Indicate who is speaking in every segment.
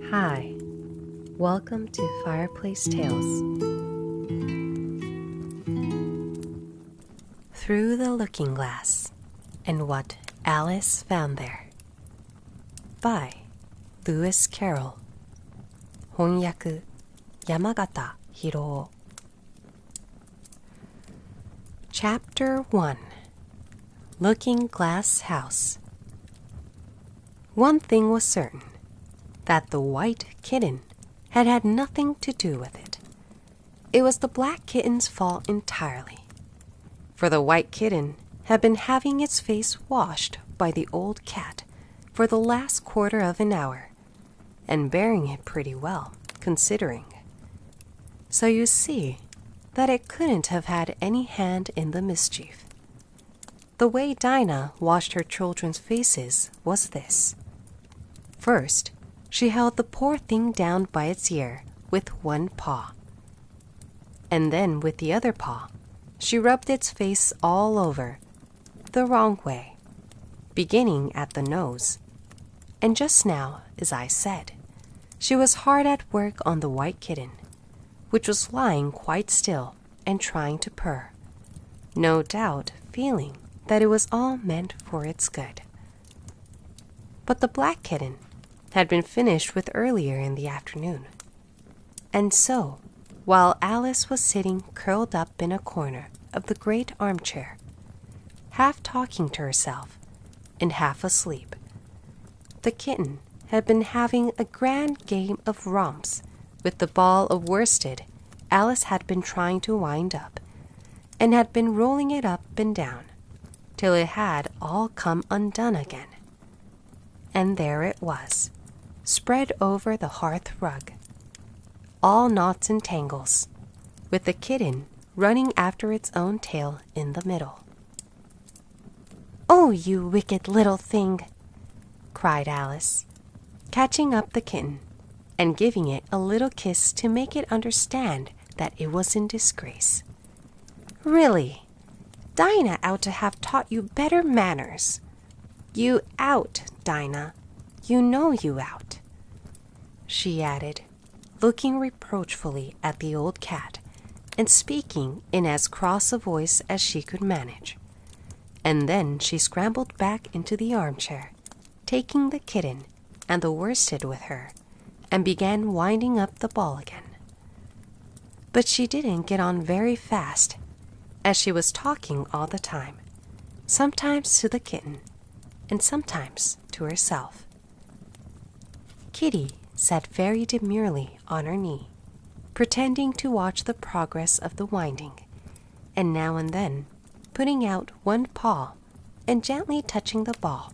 Speaker 1: Hi, welcome to Fireplace Tales. Through the Looking Glass and What Alice Found There by Lewis Carroll. 翻訳山形浩。Chapter 1 Looking Glass House. One thing was certain, that the white kitten had had nothing to do with it. It was the black kitten's fault entirely, for the white kitten had been having its face washed by the old cat for the last quarter of an hour, and bearing it pretty well, considering. So you see that it couldn't have had any hand in the mischief. The way Dinah washed her children's faces was this. First, she held the poor thing down by its ear with one paw. And then with the other paw, she rubbed its face all over, the wrong way, beginning at the nose. And just now, as I said, she was hard at work on the white kitten, which was lying quite still and trying to purr, no doubt feeling that it was all meant for its good. But the black kitten had been finished with earlier in the afternoon. And so, while Alice was sitting curled up in a corner of the great armchair, half talking to herself and half asleep, the kitten had been having a grand game of romps with the ball of worsted Alice had been trying to wind up, and had been rolling it up and down, till it had all come undone again. And there it was, spread over the hearth rug, all knots and tangles, with the kitten running after its own tail in the middle. "Oh, you wicked little thing!" cried Alice, catching up the kitten and giving it a little kiss to make it understand that it was in disgrace. "Really, Dinah ought to have taught you better manners. You out, Dinah. You know you out," she added, looking reproachfully at the old cat and speaking in as cross a voice as she could manage. And then she scrambled back into the armchair, taking the kitten and the worsted with her, and began winding up the ball again. But she didn't get on very fast, as she was talking all the time, sometimes to the kitten, and sometimes to herself. Kitty sat very demurely on her knee, pretending to watch the progress of the winding, and now and then putting out one paw and gently touching the ball,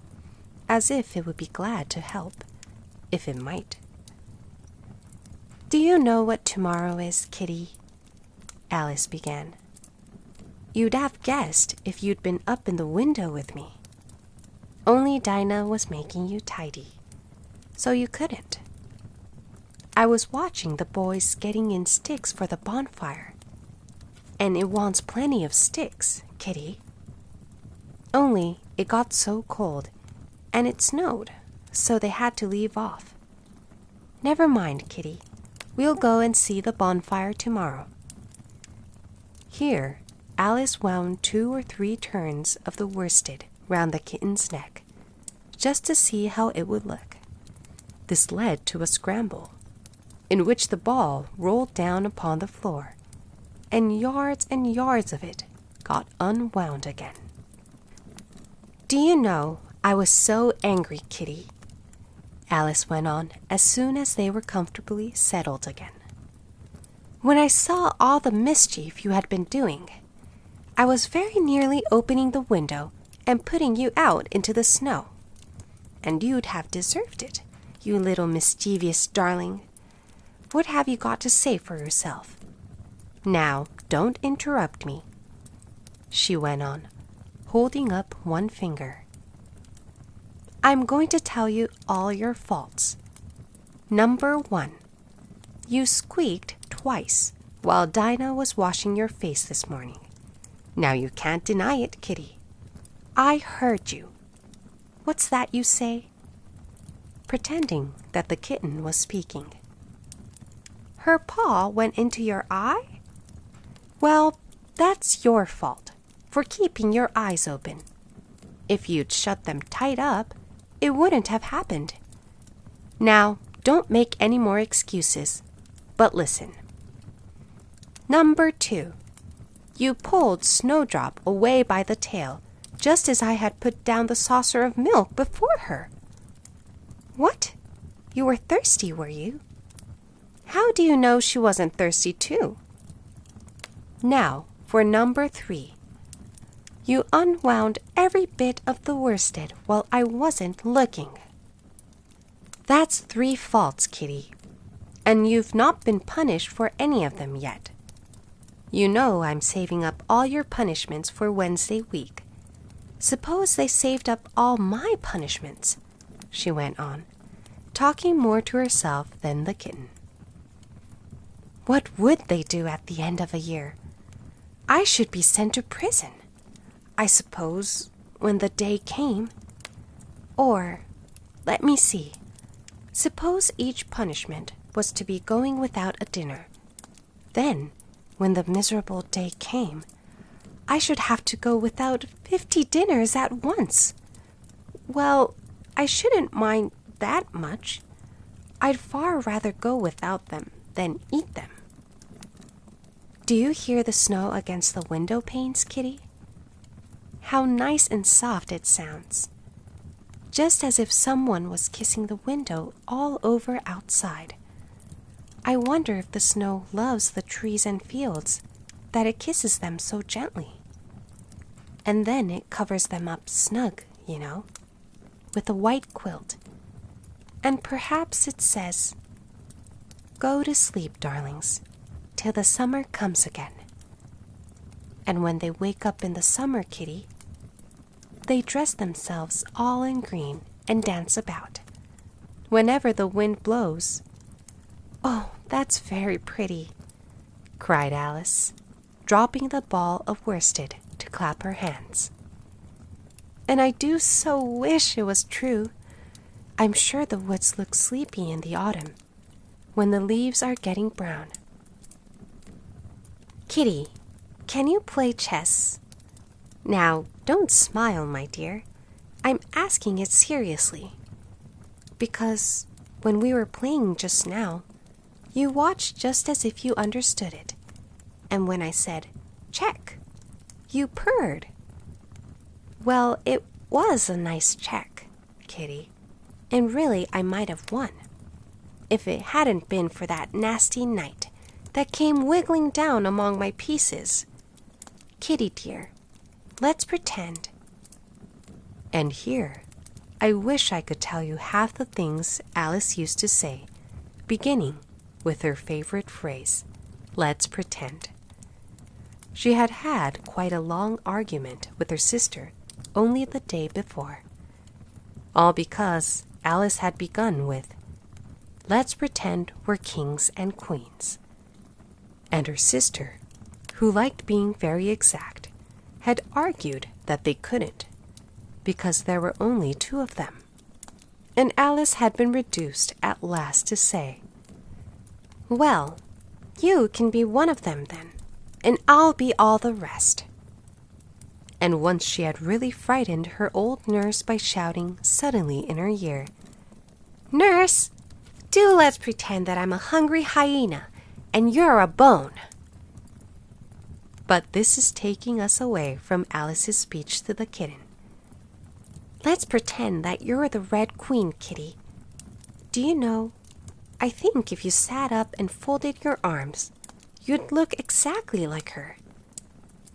Speaker 1: as if it would be glad to help, if it might. "Do you know what tomorrow is, Kitty?" Alice began. "You'd have guessed if you'd been up in the window with me. Only Dinah was making you tidy, so you couldn't. I was watching the boys getting in sticks for the bonfire, and it wants plenty of sticks, Kitty. Only it got so cold, and it snowed, so they had to leave off. Never mind, Kitty. We'll go and see the bonfire tomorrow." Here, Alice wound 2 or 3 turns of the worsted round the kitten's neck, just to see how it would look. This led to a scramble, in which the ball rolled down upon the floor, and yards of it got unwound again. "Do you know, I was so angry, Kitty," Alice went on as soon as they were comfortably settled again. "When I saw all the mischief you had been doing, I was very nearly opening the window and putting you out into the snow. And you'd have deserved it, you little mischievous darling. What have you got to say for yourself? Now, don't interrupt me," she went on, holding up one finger. "I'm going to tell you all your faults. Number 1, you squeaked twice while Dinah was washing your face this morning. Now you can't deny it, Kitty. I heard you. What's that you say? pretending that the kitten was speaking. Her paw went into your eye? Well, that's your fault for keeping your eyes open. If you'd shut them tight up, it wouldn't have happened. Now, don't make any more excuses, but listen. Number 2. You pulled Snowdrop away by the tail, just as I had put down the saucer of milk before her. What? You were thirsty, were you? How do you know she wasn't thirsty too? Now, for number 3. You unwound every bit of the worsted while I wasn't looking. That's 3 faults, Kitty, and you've not been punished for any of them yet. You know I'm saving up all your punishments for Wednesday week. Suppose they saved up all my punishments, she went on, talking more to herself than the kitten. What would they do at the end of a year? I should be sent to prison, I suppose, when the day came. Or, let me see. Suppose each punishment was to be going without a dinner. Then, when the miserable day came, I should have to go without 50 dinners at once. Well, I shouldn't mind that much. I'd far rather go without them than eat them. Do you hear the snow against the window panes, Kitty? How nice and soft it sounds. Just as if someone was kissing the window all over outside. I wonder if the snow loves the trees and fields, that it kisses them so gently. And then it covers them up snug, you know, with a white quilt. And perhaps it says, "Go to sleep, darlings, till the summer comes again." And when they wake up in the summer, Kitty, they dress themselves all in green and dance about. Whenever the wind blows. Oh, that's very pretty, cried Alice, dropping the ball of worsted to clap her hands. And I do so wish it was true. I'm sure the woods look sleepy in the autumn, when the leaves are getting brown. Kitty, can you play chess? Now, don't smile, my dear. I'm asking it seriously. Because when we were playing just now, you watched just as if you understood it. And when I said, check, you purred. Well, it was a nice check, Kitty. And really, I might have won. If it hadn't been for that nasty knight that came wiggling down among my pieces. Kitty, dear, let's pretend. And here, I wish I could tell you half the things Alice used to say, beginning with her favorite phrase, let's pretend. She had had quite a long argument with her sister only the day before. All because Alice had begun with, let's pretend we're kings and queens. And her sister, who liked being very exact, had argued that they couldn't, because there were only 2 of them. And Alice had been reduced at last to say, well, you can be one of them then, and I'll be all the rest. And once she had really frightened her old nurse by shouting suddenly in her ear, Nurse, do let's pretend that I'm a hungry hyena and you're a bone. But this is taking us away from Alice's speech to the kitten. Let's pretend that you're the Red Queen, Kitty. Do you know, I think if you sat up and folded your arms, you'd look exactly like her.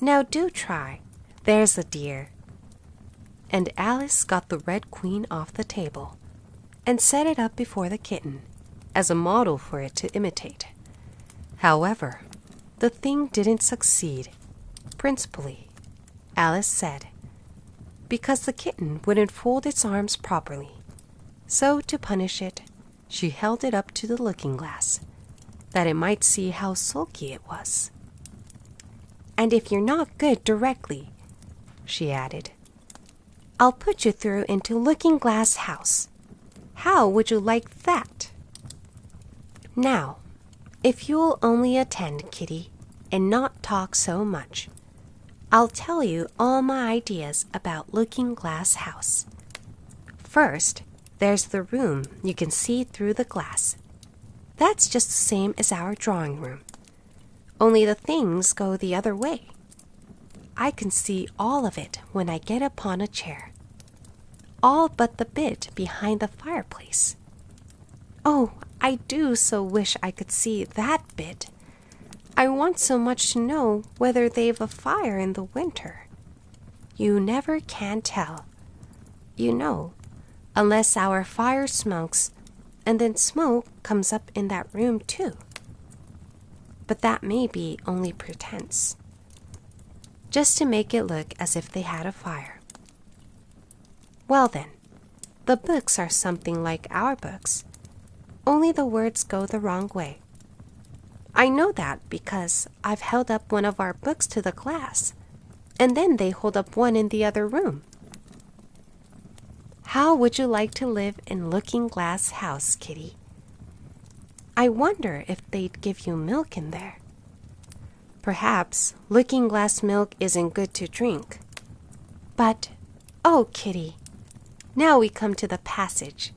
Speaker 1: Now do try. There's a dear. And Alice got the Red Queen off the table and set it up before the kitten as a model for it to imitate. However, the thing didn't succeed, principally, Alice said, because the kitten wouldn't fold its arms properly. So to punish it, she held it up to the looking-glass, that it might see how sulky it was. And if you're not good directly, she added, I'll put you through into Looking-Glass House. How would you like that? Now, if you'll only attend, Kitty, and not talk so much, I'll tell you all my ideas about Looking Glass House. First, there's the room you can see through the glass. That's just the same as our drawing room, only the things go the other way. I can see all of it when I get upon a chair, all but the bit behind the fireplace. Oh, I do so wish I could see that bit. I want so much to know whether they've a fire in the winter. You never can tell, you know, unless our fire smokes, and then smoke comes up in that room too. But that may be only pretense, just to make it look as if they had a fire. Well then, the books are something like our books, only the words go the wrong way. I know that because I've held up one of our books to the class, and then they hold up one in the other room. How would you like to live in Looking Glass House, Kitty? I wonder if they'd give you milk in there. Perhaps Looking Glass milk isn't good to drink. But, oh, Kitty, now we come to the passage.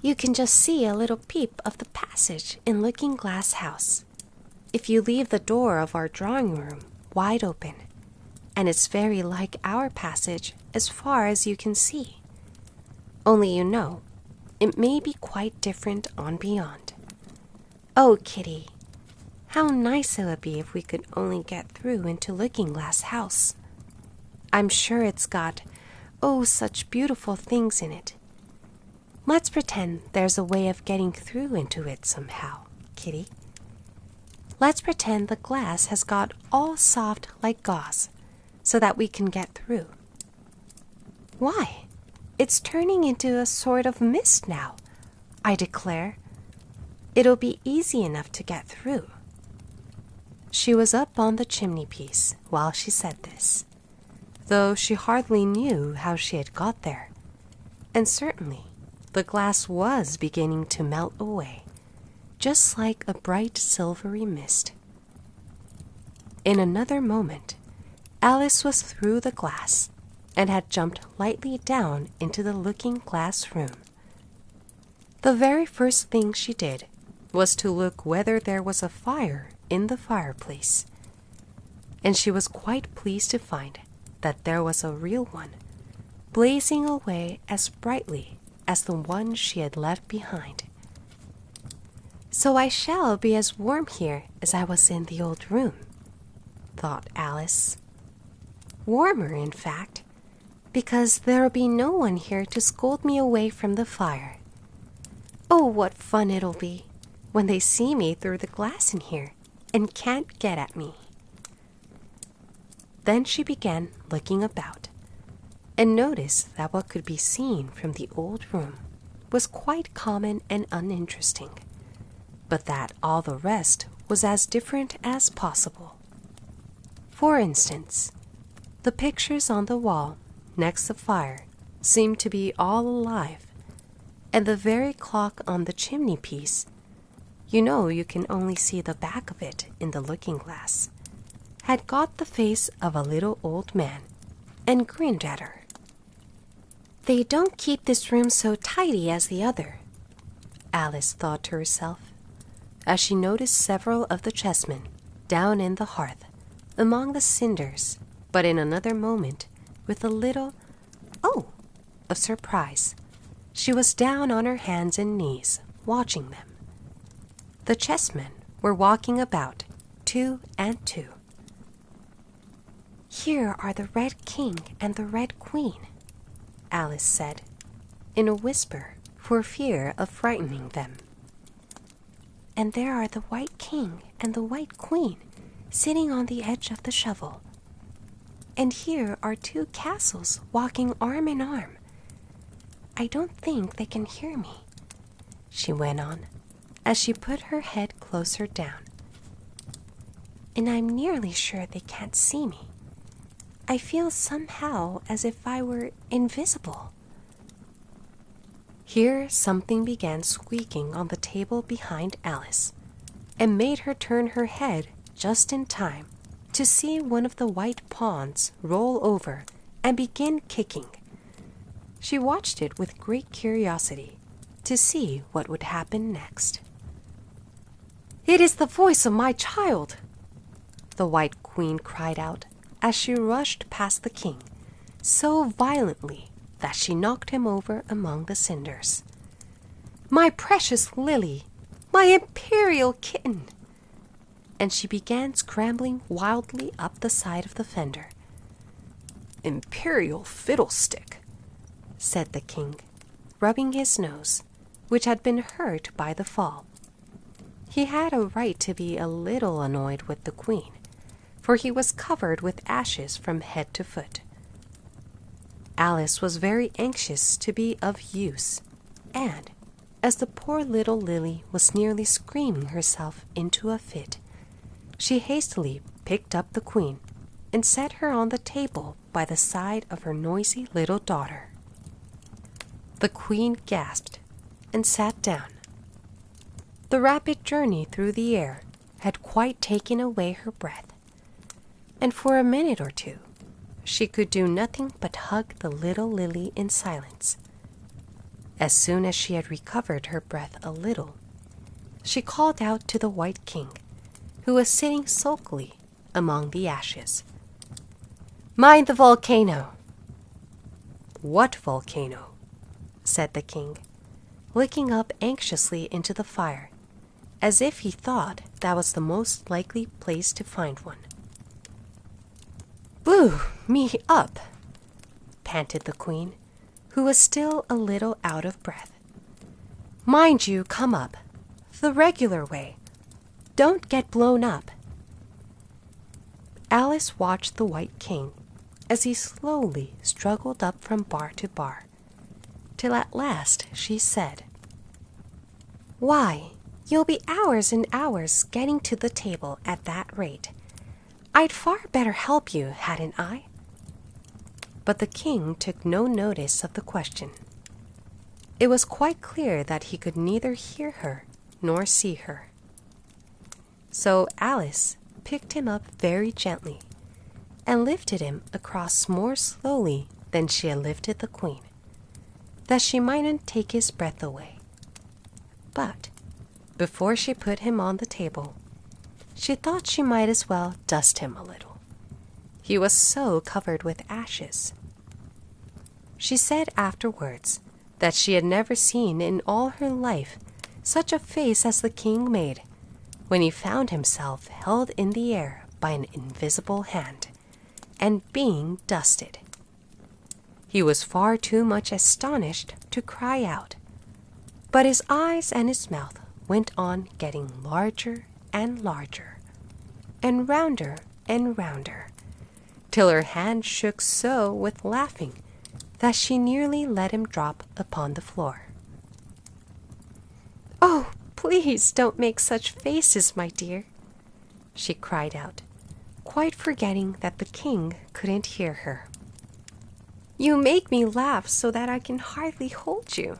Speaker 1: You can just see a little peep of the passage in Looking Glass House, if you leave the door of our drawing room wide open, and it's very like our passage as far as you can see. Only you know, it may be quite different on beyond. Oh, Kitty, how nice it would be if we could only get through into Looking Glass House. I'm sure it's got, oh, such beautiful things in it. Let's pretend there's a way of getting through into it somehow, Kitty. Let's pretend the glass has got all soft like gauze, so that we can get through. Why, it's turning into a sort of mist now, I declare. It'll be easy enough to get through. She was up on the chimney piece while she said this, though she hardly knew how she had got there, and certainly the glass was beginning to melt away, just like a bright silvery mist. In another moment, Alice was through the glass and had jumped lightly down into the Looking Glass room. The very first thing she did was to look whether there was a fire in the fireplace, and she was quite pleased to find that there was a real one, blazing away as brightly as the one she had left behind. So I shall be as warm here as I was in the old room, thought Alice. Warmer, in fact, because there'll be no one here to scold me away from the fire. Oh, what fun it'll be when they see me through the glass in here and can't get at me. Then she began looking about, and noticed that what could be seen from the old room was quite common and uninteresting, but that all the rest was as different as possible. For instance, the pictures on the wall next the fire seemed to be all alive, and the very clock on the chimney piece, you know you can only see the back of it in the looking glass, had got the face of a little old man and grinned at her. They don't keep this room so tidy as the other, Alice thought to herself, as she noticed several of the chessmen down in the hearth among the cinders, but in another moment, with a little, oh, of surprise, she was down on her hands and knees, watching them. The chessmen were walking about, 2 and 2. Here are the Red King and the Red Queen, Alice said, in a whisper for fear of frightening them. And there are the White King and the White Queen sitting on the edge of the shovel. And here are 2 castles walking arm in arm. I don't think they can hear me, she went on, as she put her head closer down. And I'm nearly sure they can't see me. I feel somehow as if I were invisible. Here something began squeaking on the table behind Alice, and made her turn her head just in time to see one of the white pawns roll over and begin kicking. She watched it with great curiosity to see what would happen next. "It is the voice of my child!" the White Queen cried out as she rushed past the king, so violently that she knocked him over among the cinders. "My precious Lily! My imperial kitten!" And she began scrambling wildly up the side of the fender. "Imperial fiddlestick!" said the king, rubbing his nose, which had been hurt by the fall. He had a right to be a little annoyed with the queen, for he was covered with ashes from head to foot. Alice was very anxious to be of use, and, as the poor little Lily was nearly screaming herself into a fit, she hastily picked up the queen and set her on the table by the side of her noisy little daughter. The queen gasped and sat down. The rapid journey through the air had quite taken away her breath, and for a minute or two she could do nothing but hug the little Lily in silence. As soon as she had recovered her breath a little, she called out to the White King, who was sitting sulkily among the ashes. "Mind the volcano!" "What volcano?" said the king, looking up anxiously into the fire, as if he thought that was the most likely place to find one. "Boo me up!" panted the queen, who was still a little out of breath. "Mind you come up, the regular way. Don't get blown up." Alice watched the White King as he slowly struggled up from bar to bar, till at last she said, "Why, you'll be hours and hours getting to the table at that rate. I'd far better help you, hadn't I?" But the king took no notice of the question. It was quite clear that he could neither hear her nor see her. So Alice picked him up very gently and lifted him across more slowly than she had lifted the queen, that she mightn't take his breath away. But before she put him on the table, she thought she might as well dust him a little. He was so covered with ashes. She said afterwards that she had never seen in all her life such a face as the king made when he found himself held in the air by an invisible hand and being dusted. He was far too much astonished to cry out, but his eyes and his mouth went on getting larger and larger, and rounder, till her hand shook so with laughing that she nearly let him drop upon the floor. "Oh, please don't make such faces, my dear," she cried out, quite forgetting that the king couldn't hear her. "You make me laugh so that I can hardly hold you.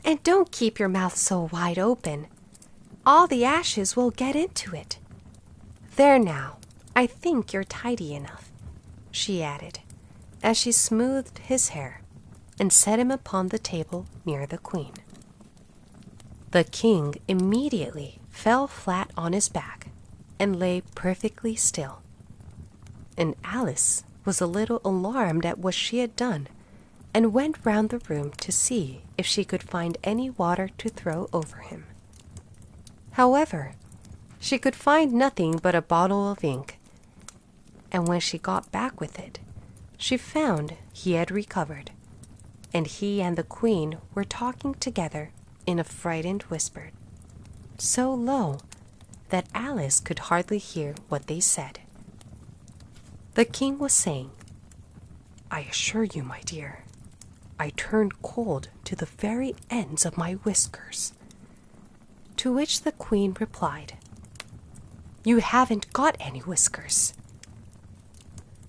Speaker 1: And don't keep your mouth so wide open. All the ashes will get into it. There now, I think you're tidy enough," she added, as she smoothed his hair and set him upon the table near the queen. The king immediately fell flat on his back and lay perfectly still, and Alice was a little alarmed at what she had done and went round the room to see if she could find any water to throw over him. However, she could find nothing but a bottle of ink, and when she got back with it, she found he had recovered, and he and the queen were talking together in a frightened whisper, so low that Alice could hardly hear what they said. The king was saying, "I assure you, my dear, I turned cold to the very ends of my whiskers." To which the queen replied, "You haven't got any whiskers."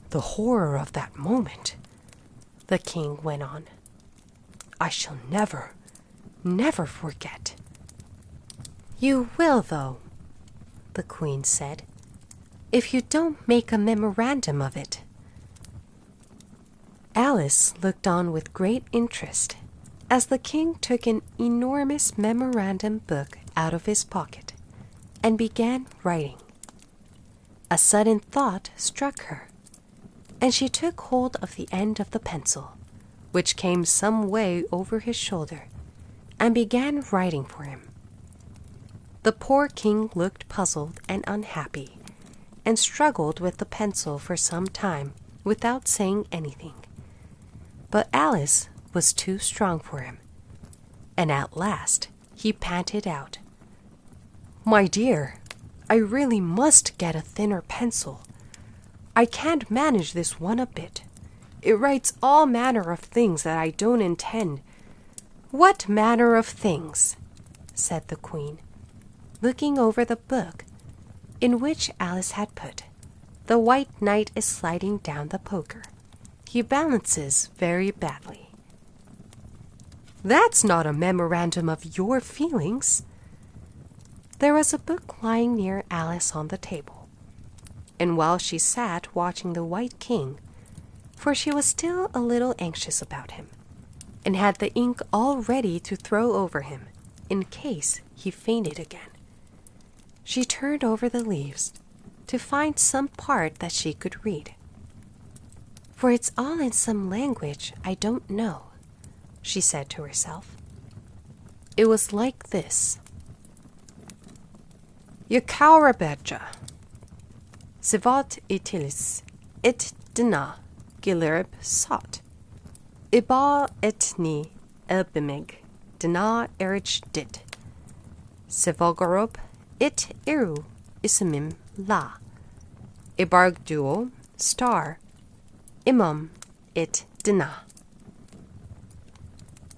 Speaker 1: "The horror of that moment," the king went on. "I shall never, never forget." "You will, though," the Queen said, "if you don't make a memorandum of it." Alice looked on with great interest as the King took an enormous memorandum book out of his pocket and began writing. A sudden thought struck her, and she took hold of the end of the pencil, which came some way over his shoulder, and began writing for him. The poor King looked puzzled and unhappy, and struggled with the pencil for some time without saying anything. But Alice was too strong for him, and at last he panted out, "My dear, I really must get a thinner pencil. I can't manage this one a bit. It writes all manner of things that I don't intend." "What manner of things?" said the Queen, looking over the book in which Alice had put, "The White Knight is sliding down the poker. He balances very badly." "That's not a memorandum of your feelings." There was a book lying near Alice on the table, and while she sat watching the White King, for she was still a little anxious about him, and had the ink all ready to throw over him in case he fainted again, she turned over the leaves to find some part that she could read. "For it's all in some language I don't know," she said to herself. It was like this: "Yakaurabeja, Sivat itilis, it dina, gilirib sot, Iba etni elbimig, dina erich dit, Sivalgarob, it iru, isimim la, Ibarg duo, star, imam, it dina."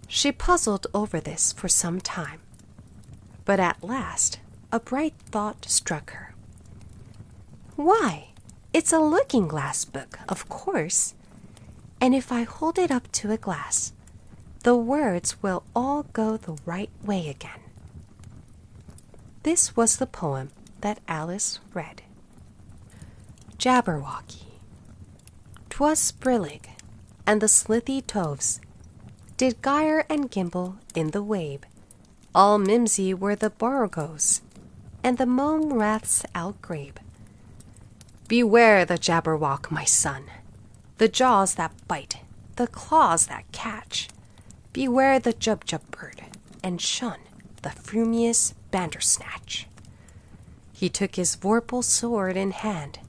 Speaker 1: She puzzled over this for some time, but at last a bright thought struck her. "Why, it's a looking-glass book, of course, and if I hold it up to a glass, the words will all go the right way again." This was the poem that Alice read. Jabberwocky. 'Twas brillig, and the slithy toves did gyre and gimble in the wabe. All mimsy were the borogos, and the mome raths outgrabe. Beware the Jabberwock, my son, the jaws that bite, the claws that catch. Beware the Jubjub bird, and shun the frumious Bandersnatch. He took his vorpal sword in hand.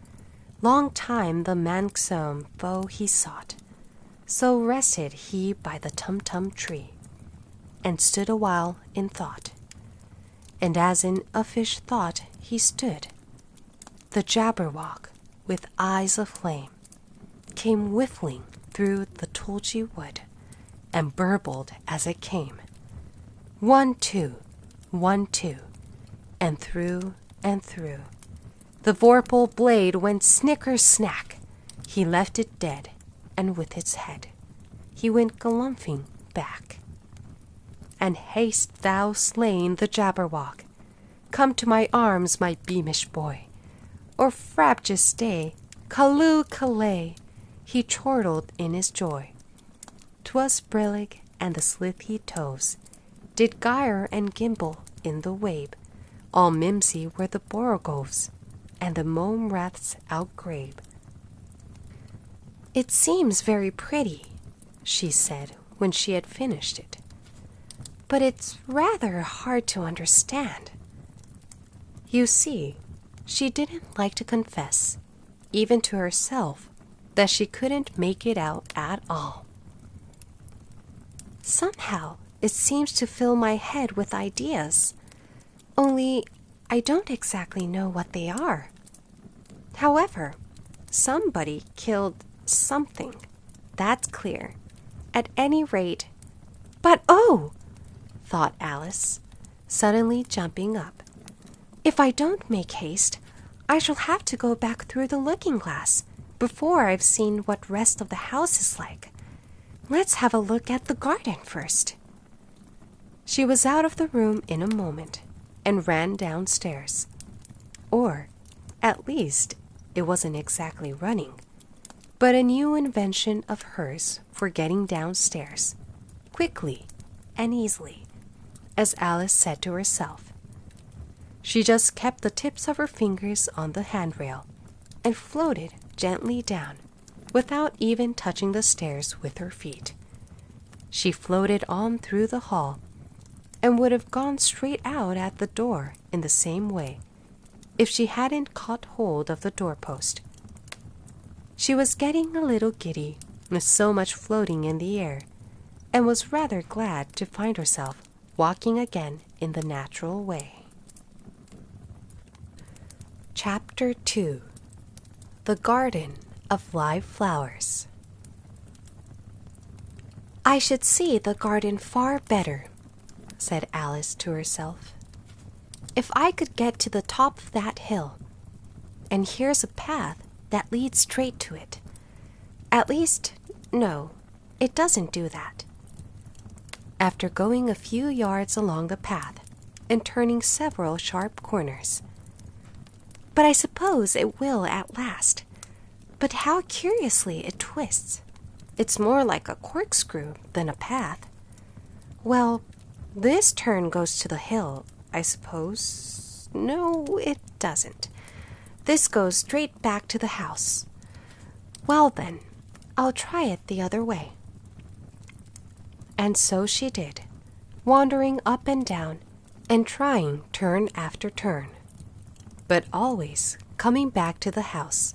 Speaker 1: Long time the manxome foe he sought. So rested he by the tum-tum tree, and stood a while in thought. And as in uffish thought he stood, the Jabberwock, with eyes of flame, came whiffling through the tulgey wood, and burbled as it came. 1, 2, 1, 2, and through and through. The vorpal blade went snicker-snack. He left it dead, and with its head he went galumphing back. And haste thou slain the Jabberwock, come to my arms, my beamish boy, or frabjous stay, calloo callay, he chortled in his joy. 'Twas brillig, and the slithy toves did gyre and gimble in the wabe. All mimsy were the borogoves, and the mome raths outgrabe. "It seems very pretty," she said when she had finished it, "but it's rather hard to understand." You see, she didn't like to confess, even to herself, that she couldn't make it out at all. "Somehow it seems to fill my head with ideas, only I don't exactly know what they are. However, somebody killed something, that's clear. At any rate, but oh!" thought Alice, suddenly jumping up. "If I don't make haste, I shall have to go back through the looking-glass before I've seen what rest of the house is like. Let's have a look at the garden first." She was out of the room in a moment and ran downstairs. Or, at least, it wasn't exactly running, but a new invention of hers for getting downstairs, quickly and easily, as Alice said to herself. She just kept the tips of her fingers on the handrail and floated gently down without even touching the stairs with her feet. She floated on through the hall and would have gone straight out at the door in the same way if she hadn't caught hold of the doorpost. She was getting a little giddy with so much floating in the air, and was rather glad to find herself walking again in the natural way. Chapter 2. The Garden of Live Flowers. "I should see the garden far better," said Alice to herself, "if I could get to the top of that hill. And here's a path that leads straight to it. At least, no, it doesn't do that." After going a few yards along the path and turning several sharp corners, "But I suppose it will at last. But how curiously it twists. It's more like a corkscrew than a path. Well, this turn goes to the hill, I suppose. No, it doesn't. This goes straight back to the house. Well then, I'll try it the other way." And so she did, wandering up and down and trying turn after turn, but always coming back to the house,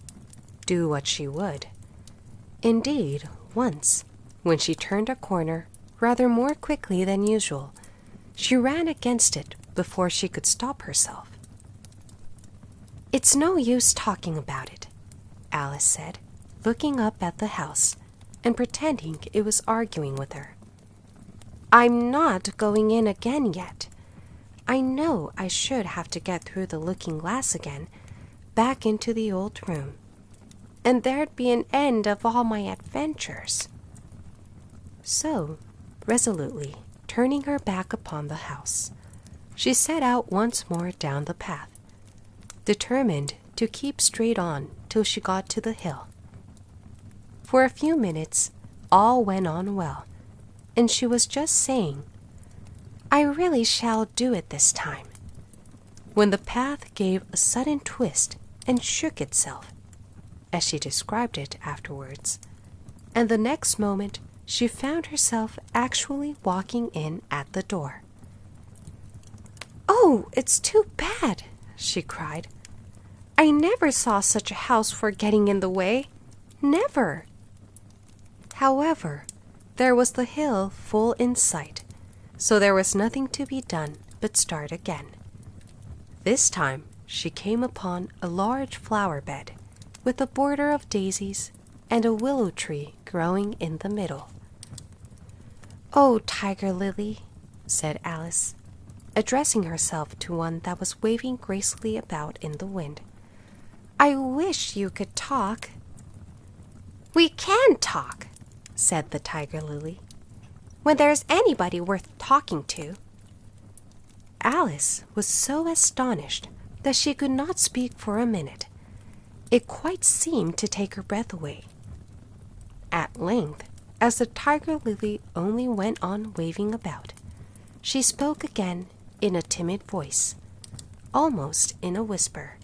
Speaker 1: do what she would. Indeed, once, when she turned a corner rather more quickly than usual, she ran against it before she could stop herself. "It's no use talking about it," Alice said, looking up at the house and pretending it was arguing with her. "I'm not going in again yet. I know I should have to get through the looking glass again, back into the old room, and there'd be an end of all my adventures." So, resolutely turning her back upon the house, she set out once more down the path, determined to keep straight on till she got to the hill. For a few minutes all went on well, and she was just saying, "I really shall do it this time," when the path gave a sudden twist and shook itself, as she described it afterwards, and the next moment she found herself actually walking in at the door. "Oh, it's too bad," she cried. "I never saw such a house for getting in the way. Never." However, there was the hill full in sight, so there was nothing to be done but start again. This time she came upon a large flower bed with a border of daisies and a willow tree growing in the middle. "Oh, Tiger Lily," said Alice, addressing herself to one that was waving gracefully about in the wind, "I wish you could talk." "We can talk," said the Tiger Lily, "when there's anybody worth talking to." Alice was so astonished that she could not speak for a minute. It quite seemed to take her breath away. At length, as the Tiger Lily only went on waving about, she spoke again in a timid voice, almost in a whisper.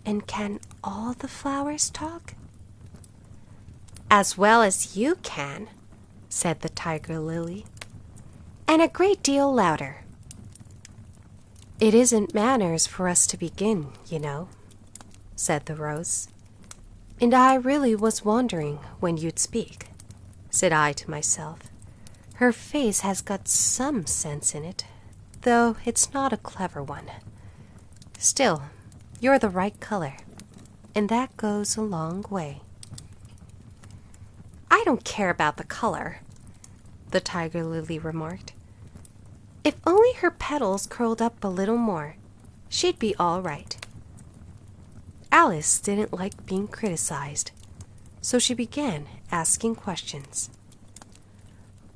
Speaker 1: "And can all the flowers talk?" "As well as you can," said the Tiger Lily, "and a great deal louder." "It isn't manners for us to begin, you know," said the Rose. "And I really was wondering when you'd speak," said I to myself. "Her face has got some sense in it, though it's not a clever one. Still, you're the right color, and that goes a long way." "I don't care about the color," the Tiger Lily remarked. "If only her petals curled up a little more, she'd be all right." Alice didn't like being criticized, so she began asking questions.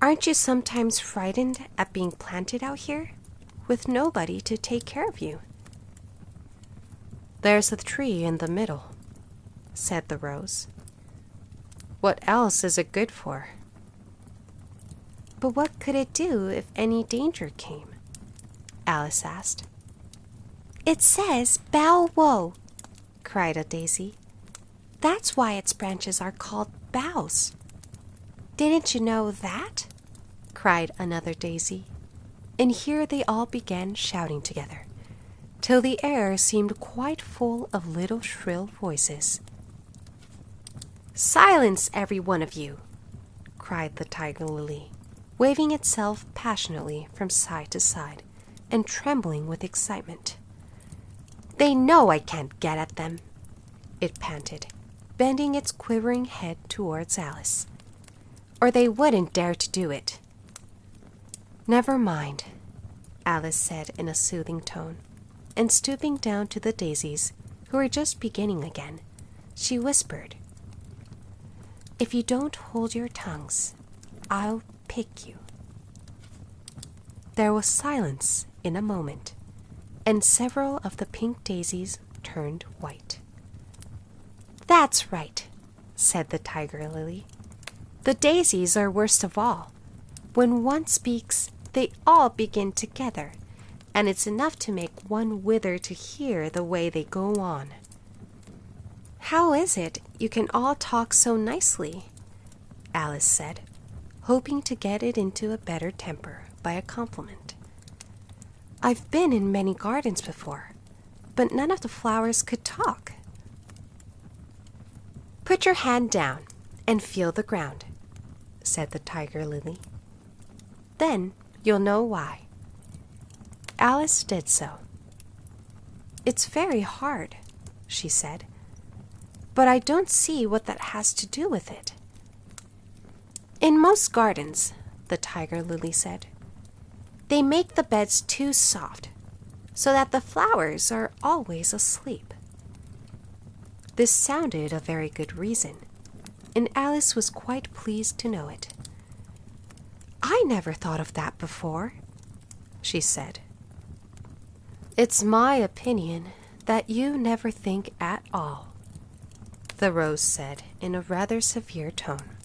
Speaker 1: Aren't you sometimes frightened at being planted out here, with nobody to take care of you? There's a tree in the middle, said the rose. What else is it good for? But what could it do if any danger came? Alice asked. It says bow wow, cried a daisy. That's why its branches are called boughs. Didn't you know that? Cried another daisy. And here they all began shouting together, till the air seemed quite full of little shrill voices. Silence, every one of you, cried the tiger lily, waving itself passionately from side to side and trembling with excitement. They know I can't get at them, it panted, bending its quivering head towards Alice, or they wouldn't dare to do it. Never mind, Alice said in a soothing tone, and stooping down to the daisies, who were just beginning again, she whispered, If you don't hold your tongues, I'll pick you. There was silence in a moment, and several of the pink daisies turned white. That's right, said the tiger lily. The daisies are worst of all. When one speaks, they all begin together, and it's enough to make one wither to hear the way they go on. How is it you can all talk so nicely? Alice said, hoping to get it into a better temper by a compliment. I've been in many gardens before, but none of the flowers could talk. Put your hand down and feel the ground, said the tiger lily. Then you'll know why. Alice did so. It's very hard, she said, but I don't see what that has to do with it. In most gardens, the tiger lily said, they make the beds too soft, so that the flowers are always asleep. This sounded a very good reason, and Alice was quite pleased to know it. I never thought of that before, she said. It's my opinion that you never think at all, the rose said in a rather severe tone.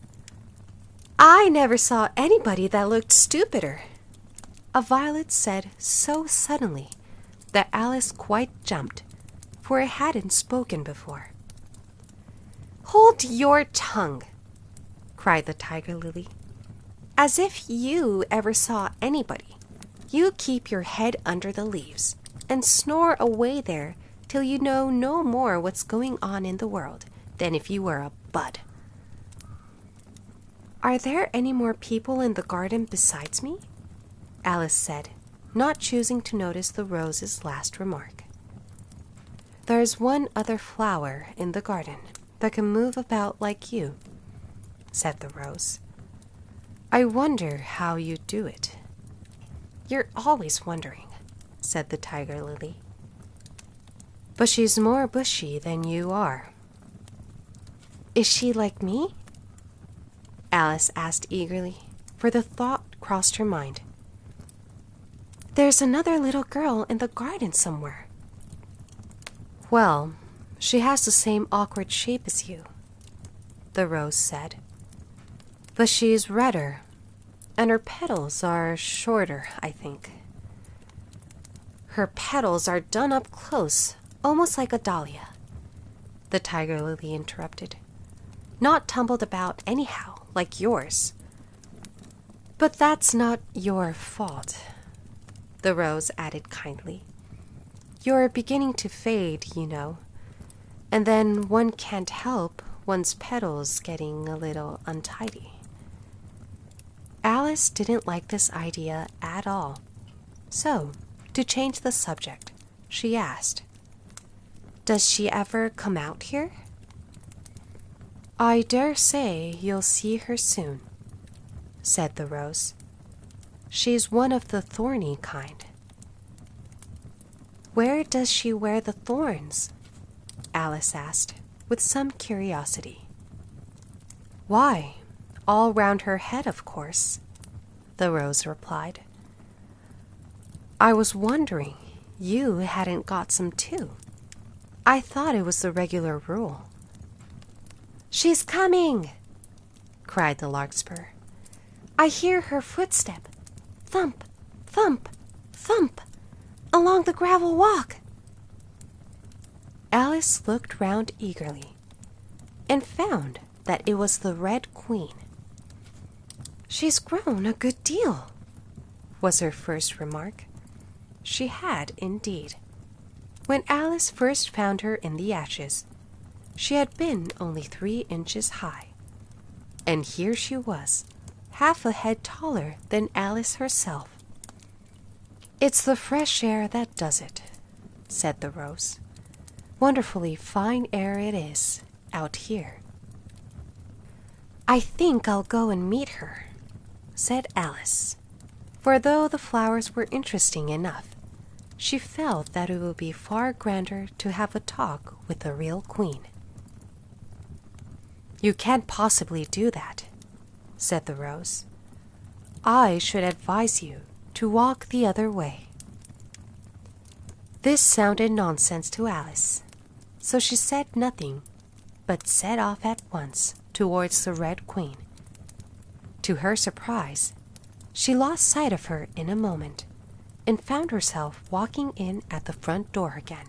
Speaker 1: I never saw anybody that looked stupider, a violet said so suddenly that Alice quite jumped, for it hadn't spoken before. Hold your tongue, cried the tiger lily. As if you ever saw anybody. You keep your head under the leaves and snore away there till you know no more what's going on in the world than if you were a bud. Are there any more people in the garden besides me? Alice said, not choosing to notice the rose's last remark. There's one other flower in the garden that can move about like you, said the rose. I wonder how you do it. You're always wondering, said the tiger lily. But she's more bushy than you are. Is she like me? Alice asked eagerly, for the thought crossed her mind. There's another little girl in the garden somewhere. Well, she has the same awkward shape as you, the rose said. But she's redder, and her petals are shorter, I think. Her petals are done up close, almost like a dahlia, the tiger lily interrupted. Not tumbled about anyhow, like yours. But that's not your fault, the rose added kindly. You're beginning to fade, you know, and then one can't help one's petals getting a little untidy. Alice didn't like this idea at all, so, to change the subject, she asked, Does she ever come out here? I dare say you'll see her soon, said the rose. She's one of the thorny kind. Where does she wear the thorns? Alice asked, with some curiosity. Why, all round her head, of course, the rose replied. I was wondering you hadn't got some too. I thought it was the regular rule. She's coming, cried the larkspur. I hear her footstep. Thump, thump, thump, along the gravel walk. Alice looked round eagerly and found that it was the Red Queen. She's grown a good deal, was her first remark. She had indeed. When Alice first found her in the ashes, she had been only 3 inches high, and here she was, half a head taller than Alice herself. It's the fresh air that does it, said the rose. Wonderfully fine air it is out here. I think I'll go and meet her, said Alice, for though the flowers were interesting enough, she felt that it would be far grander to have a talk with the real queen. You can't possibly do that, said the rose. I should advise you to walk the other way. This sounded nonsense to Alice, so she said nothing, but set off at once towards the Red Queen. To her surprise, she lost sight of her in a moment, and found herself walking in at the front door again.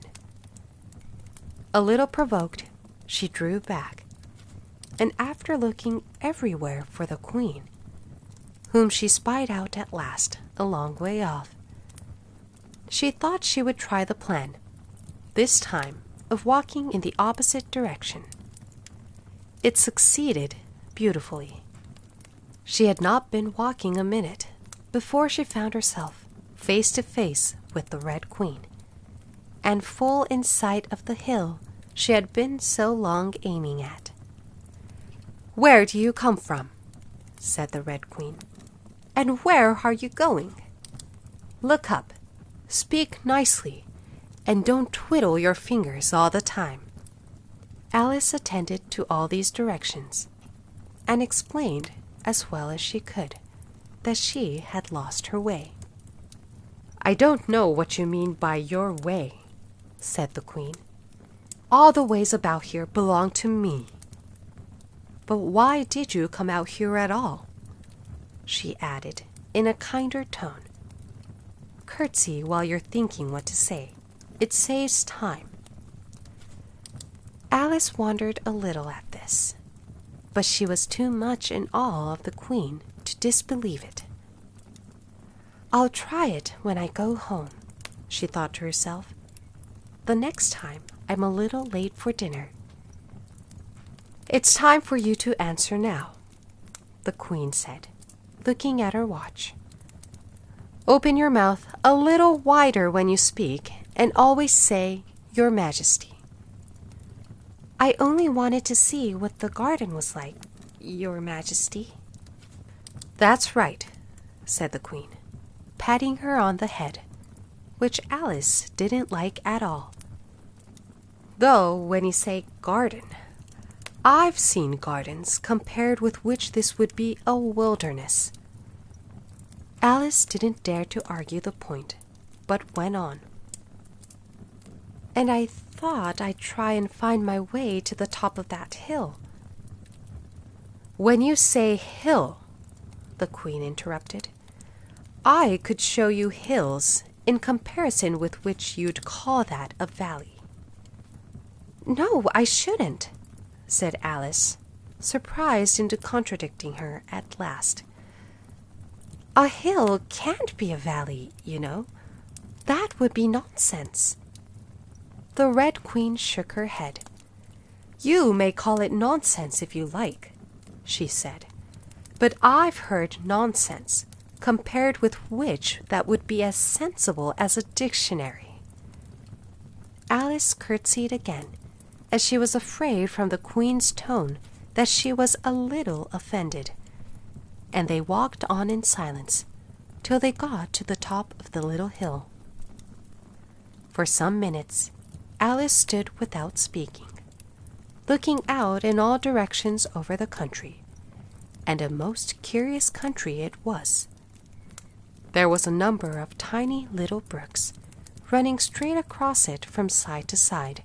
Speaker 1: A little provoked, she drew back, and after looking everywhere for the queen, whom she spied out at last a long way off, she thought she would try the plan, this time of walking in the opposite direction. It succeeded beautifully. She had not been walking a minute before she found herself face to face with the Red Queen, and full in sight of the hill she had been so long aiming at. Where do you come from? Said the Red Queen. And where are you going? Look up, speak nicely, and don't twiddle your fingers all the time. Alice attended to all these directions, and explained as well as she could that she had lost her way. I don't know what you mean by your way, said the Queen. All the ways about here belong to me. But why did you come out here at all? She added in a kinder tone. Curtsy while you're thinking what to say. It saves time. Alice wondered a little at this, but she was too much in awe of the Queen to disbelieve it. I'll try it when I go home, she thought to herself. The next time I'm a little late for dinner. It's time for you to answer now, the Queen said, looking at her watch. Open your mouth a little wider when you speak, and always say, Your Majesty. I only wanted to see what the garden was like, Your Majesty. That's right, said the Queen, patting her on the head, which Alice didn't like at all. Though, when you say garden, I've seen gardens compared with which this would be a wilderness. Alice didn't dare to argue the point, but went on. And I thought I'd try and find my way to the top of that hill. When you say hill, the Queen interrupted, I could show you hills in comparison with which you'd call that a valley. No, I shouldn't, said Alice, surprised into contradicting her at last. A hill can't be a valley, you know. That would be nonsense. The Red Queen shook her head. You may call it nonsense if you like, she said, but I've heard nonsense, compared with which that would be as sensible as a dictionary. Alice curtsied again, as she was afraid from the Queen's tone that she was a little offended, and they walked on in silence till they got to the top of the little hill. For some minutes, Alice stood without speaking, looking out in all directions over the country, and a most curious country it was, There was a number of tiny little brooks running straight across it from side to side,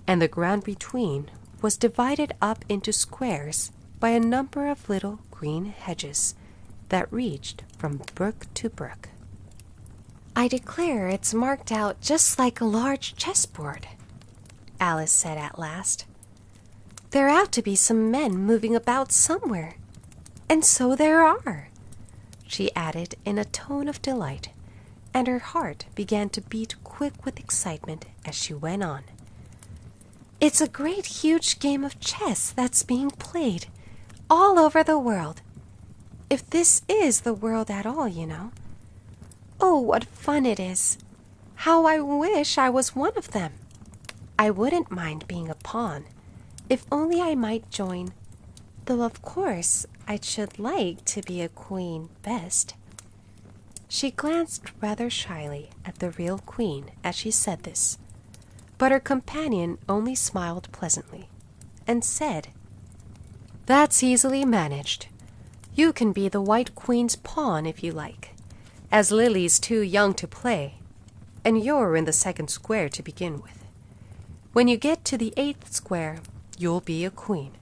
Speaker 1: and the ground between was divided up into squares by a number of little green hedges that reached from brook to brook. "I declare it's marked out just like a large chessboard," Alice said at last. "There ought to be some men moving about somewhere, and so there are," she added in a tone of delight, and her heart began to beat quick with excitement as she went on. "It's a great huge game of chess that's being played all over the world, if this is the world at all, you know. Oh, what fun it is! How I wish I was one of them! I wouldn't mind being a pawn, if only I might join, though of course I should like to be a queen best." She glanced rather shyly at the real queen as she said this, but her companion only smiled pleasantly and said, "That's easily managed. You can be the White Queen's pawn if you like, as Lily's too young to play, and you're in the second square to begin with. When you get to the 8th square, you'll be a queen."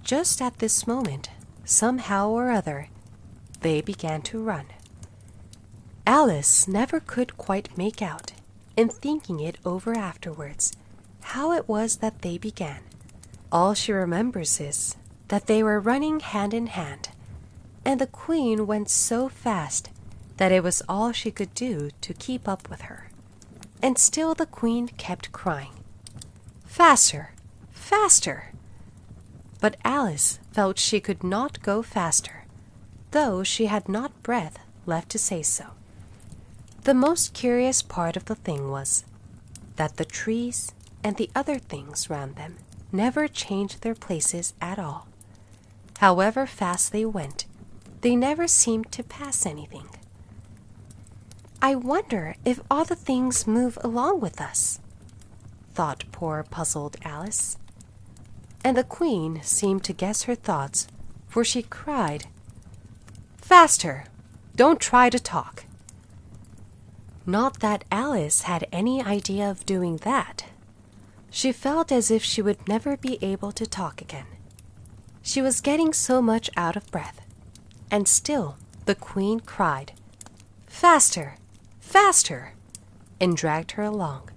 Speaker 1: Just at this moment, somehow or other, they began to run. Alice never could quite make out, in thinking it over afterwards, how it was that they began. All she remembers is that they were running hand in hand, and the queen went so fast that it was all she could do to keep up with her. And still the queen kept crying, "Faster, faster!" But Alice felt she could not go faster, though she had not breath left to say so. The most curious part of the thing was that the trees and the other things round them never changed their places at all. However fast they went, they never seemed to pass anything. "I wonder if all the things move along with us," thought poor puzzled Alice. And the queen seemed to guess her thoughts, for she cried, "Faster! Don't try to talk." Not that Alice had any idea of doing that. She felt as if she would never be able to talk again. She was getting so much out of breath, and still the queen cried, "Faster, faster," and dragged her along.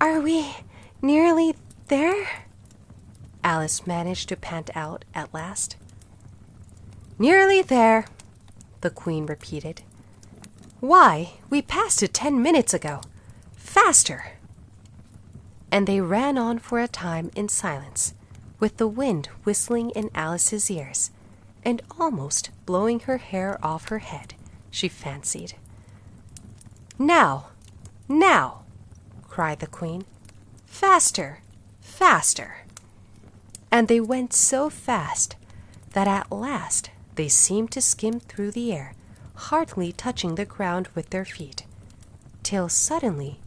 Speaker 1: "Are we nearly there?" Alice managed to pant out at last. "Nearly there," the queen repeated. "Why, we passed it 10 minutes ago. Faster!" And they ran on for a time in silence, with the wind whistling in Alice's ears, and almost blowing her hair off her head, she fancied. "Now, now!" cried the queen. "Faster, faster!" And they went so fast that at last they seemed to skim through the air, hardly touching the ground with their feet, till suddenly,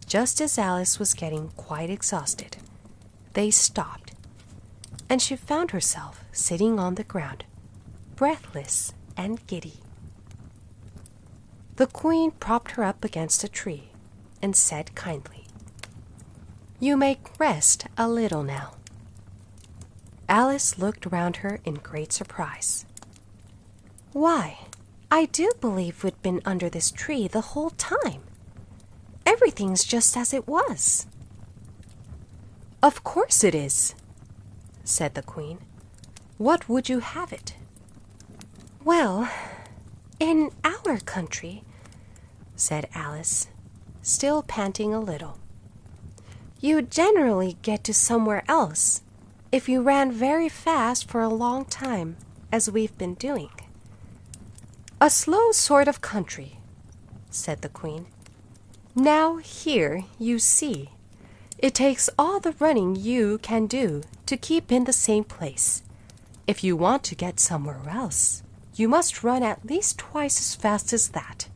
Speaker 1: just as Alice was getting quite exhausted, they stopped, and she found herself sitting on the ground, breathless and giddy. The queen propped her up against a tree and said kindly, "You may rest a little now." Alice looked round her in great surprise. "Why, I do believe we'd been under this tree the whole time. Everything's just as it was." "Of course it is," said the queen. "What would you have it?" "Well, in our country," said Alice, still panting a little, "you generally get to somewhere else if you ran very fast for a long time, as we've been doing." "A slow sort of country," said the queen. "Now here, you see, it takes all the running you can do to keep in the same place. If you want to get somewhere else, you must run at least twice as fast as that."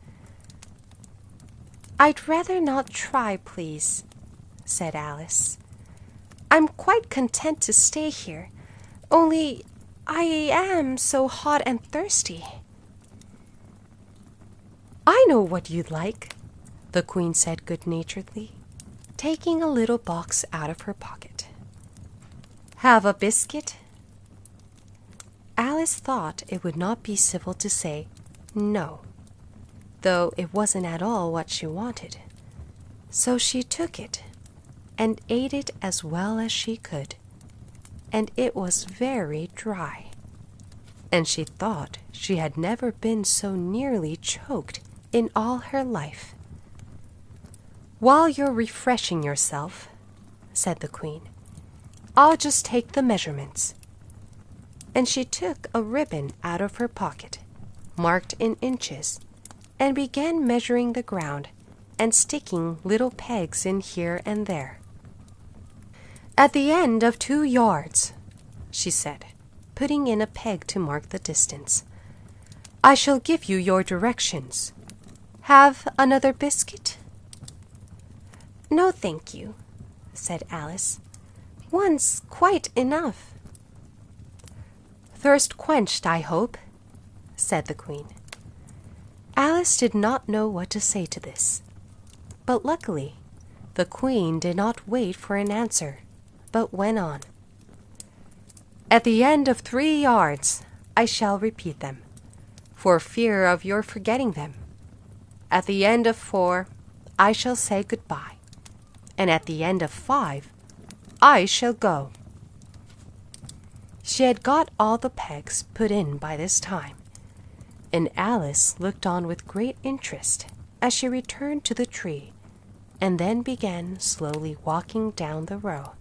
Speaker 1: "I'd rather not try, please," said Alice. "I'm quite content to stay here, only I am so hot and thirsty." I know what you'd like, the Queen said good-naturedly, taking a little box out of her pocket. Have a biscuit? Alice thought it would not be civil to say no, though it wasn't at all what she wanted. So she took it and ate it as well as she could, and it was very dry, and she thought she had never been so nearly choked in all her life. While you're refreshing yourself, said the Queen, I'll just take the measurements. And she took a ribbon out of her pocket, marked in inches, and began measuring the ground and sticking little pegs in here and there. At the end of 2 yards, she said, putting in a peg to mark the distance, I shall give you your directions. Have another biscuit? No, thank you, said Alice. One's quite enough. Thirst quenched, I hope, said the Queen. Alice did not know what to say to this, but luckily the Queen did not wait for an answer, but went on. At the end of 3 yards, I shall repeat them, for fear of your forgetting them. At the end of 4, I shall say goodbye, and at the end of 5, I shall go. She had got all the pegs put in by this time, and Alice looked on with great interest as she returned to the tree, and then began slowly walking down the row.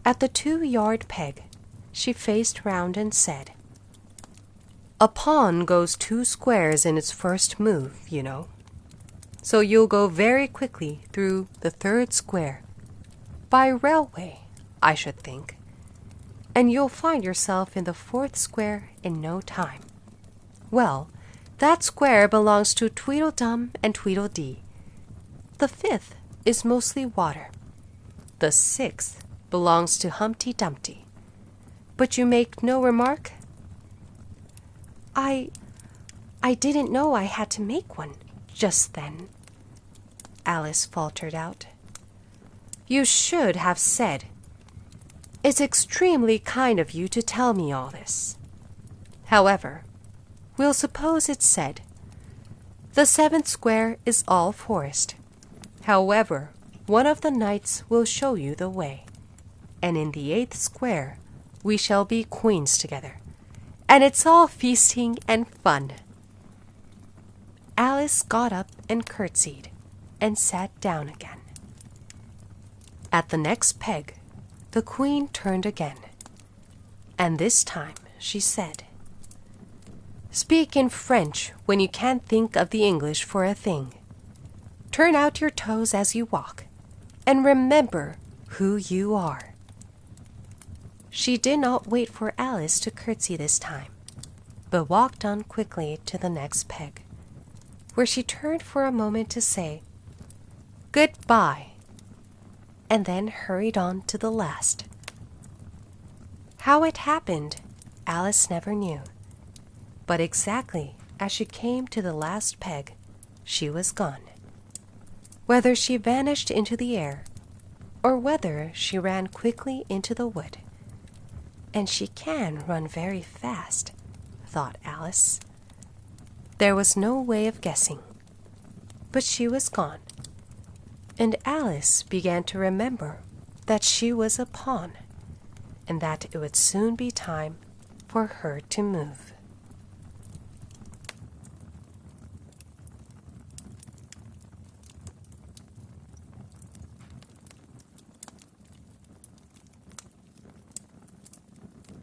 Speaker 1: At the 2-yard peg, she faced round and said, A pawn goes 2 squares in its first move, you know. So you'll go very quickly through the 3rd square, by railway, I should think, and you'll find yourself in the 4th square in no time. Well, that square belongs to Tweedledum and Tweedledee. The 5th is mostly water. The 6th belongs to Humpty Dumpty. But you make no remark? I didn't know I had to make one just then, Alice faltered out. You should have said, It's extremely kind of you to tell me all this. However, we'll suppose it's said, The 7th square is all forest. However, one of the knights will show you the way, and in the 8th square we shall be queens together, and it's all feasting and fun. Alice got up and curtsied, and sat down again. At the next peg, the Queen turned again, and this time she said, Speak in French when you can't think of the English for a thing. Turn out your toes as you walk, and remember who you are. She did not wait for Alice to curtsy this time, but walked on quickly to the next peg, where she turned for a moment to say, Goodbye, and then hurried on to the last. How it happened, Alice never knew, but exactly as she came to the last peg, she was gone. Whether she vanished into the air, or whether she ran quickly into the wood. And she can run very fast, thought Alice. There was no way of guessing, but she was gone, and Alice began to remember that she was a pawn, and that it would soon be time for her to move.